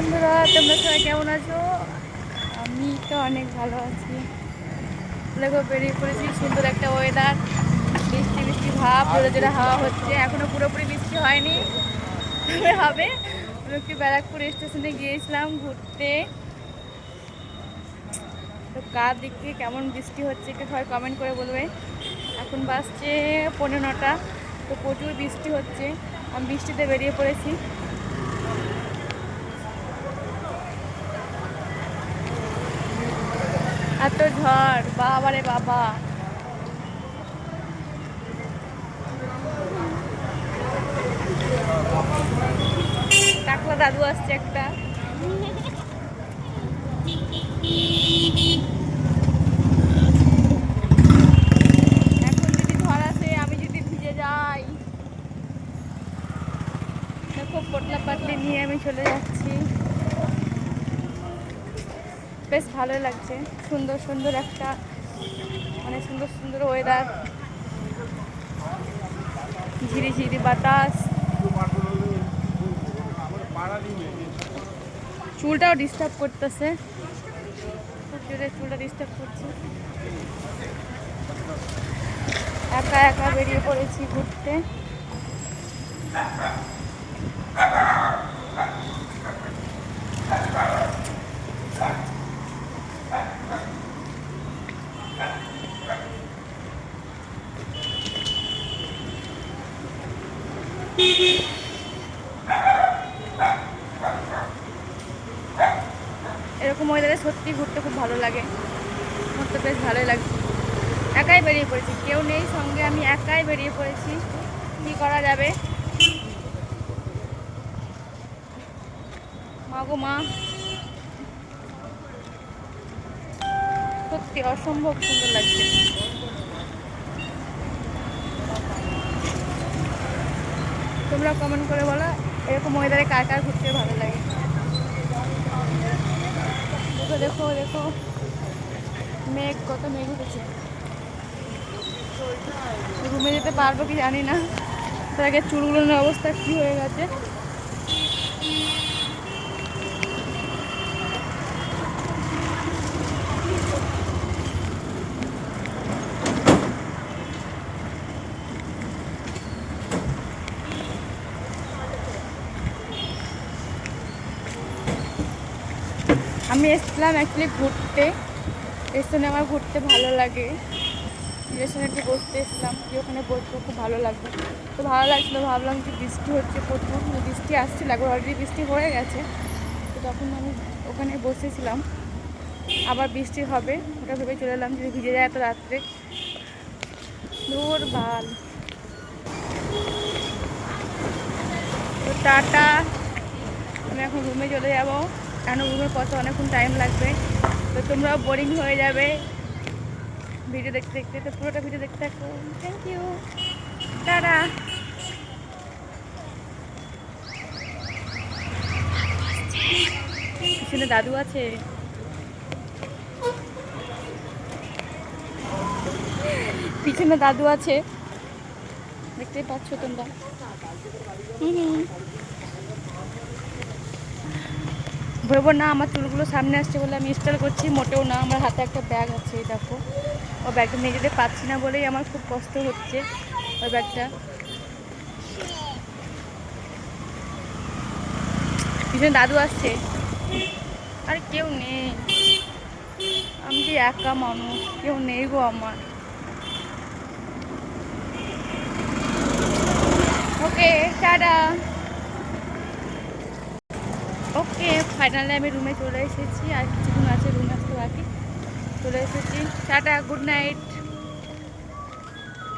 বন্ধুরা, তোমরা সবাই কেমন আছো? আমি তো অনেক ভালো আছি। দেখো, বেরিয়ে পড়েছি, সুন্দর একটা ওয়েদার, বৃষ্টি বৃষ্টি ভাব, জোরে জোরে হাওয়া হচ্ছে। এখনো পুরোপুরি বৃষ্টি হয়নি, তবে হবে। আমি একটু ব্যারাকপুর স্টেশনে গিয়েছিলাম ঘুরতে। তো কার দিক থেকে কেমন বৃষ্টি হচ্ছে একটু সবাই কমেন্ট করে বলবে। এখন বাজছে 9:15, তো প্রচুর বৃষ্টি হচ্ছে। আমি বৃষ্টিতে বেরিয়ে পড়েছি। এত ঝড়, বাবারে বাবা। টাকলা দাদু আসছে একটা। এখন যদি ঝড় আসে, আমি যদি ভিজে যাই। দেখো, পটলা পাটলি নিয়ে আমি চলে যাচ্ছি। বেশ ভালোই লাগছে, সুন্দর সুন্দর একটা, মানে সুন্দর সুন্দর ওয়েদার, ঝিরি ঝিরি বাতাস। চুলটাও ডিস্টার্ব করতেছে, খুব জোরে চুলটা ডিস্টার্ব করছে। একা একা বেরিয়ে পড়েছি ঘুরতে। এরকম ওয়েদারে সত্যি ঘুরতে খুব ভালো লাগে। আমার তো বেশ ভালোই লাগছে। একাই বেরিয়ে পড়েছি, কেউ নেই সঙ্গে, আমি একাই বেরিয়ে পড়েছি। কি করা যাবে। মা গো মা, সত্যি অসম্ভব সুন্দর লাগছে। তোমরা কমেন্ট করে বলো, এরকম ওয়েদারে কার কার ঘুরতে ভালো লাগে। দেখো দেখো দেখো, মেঘ, কত মেঘ উঠেছে। রুমে যেতে পারবো কি জানি না, তার আগে চুলগুলোর অবস্থা কি হয়ে গেছে। আমি এসেছিলাম অ্যাকচুয়ালি ঘুরতে। স্টেশনে আমার ঘুরতে ভালো লাগে। স্টেশনে একটু বসতে এসেছিলাম, যে ওখানে বসবো, খুব ভালো লাগবে। তো ভালো লাগছিলো, ভাবলাম যে বৃষ্টি হচ্ছে প্রচুর, বৃষ্টি আসছিল, একবার অলরেডি বৃষ্টি হয়ে গেছে। তো তখন আমি ওখানে বসেছিলাম, আবার বৃষ্টি হবে ওটা ভেবে চলে এলাম, যদি ভিজে যায় এত রাত্রে। দূর বাল। তো টাটা, আমি এখন রুমে চলে যাবো, কেন রুমে পৌঁছে অনেকক্ষণ টাইম লাগবে। তো তোমরাও বোরিং হয়ে যাবে ভিডিও দেখতে দেখতে, তো পুরোটা ভিডিও দেখতে থাকো। Thank you, ta-ta. পিছনে দাদু আছে, পিছনে দাদু আছে, দেখতেই পাচ্ছ তোমরা। ভেবো না আমার চুলগুলো সামনে আসছে বলে আমি স্টাইল করছি, মোটেও না। আমার হাতে একটা ব্যাগ আছে, দেখো। ও ব্যাগটা নিয়ে যেতে পারছি না বলেই আমার খুব কষ্ট হচ্ছে ওই ব্যাগটা। পিছনে দাদু আসছে, আর কেউ নেই, আমি যে একা মানুষ, কেউ নেই গো আমার। ওকে, টাটা। ওকে, ফাইনালি আমি রুমে চলে এসেছি, আর কিছুক্ষণ আছে রুমে আসতে বাকি। চলে এসেছি, টাটা, গুড নাইট।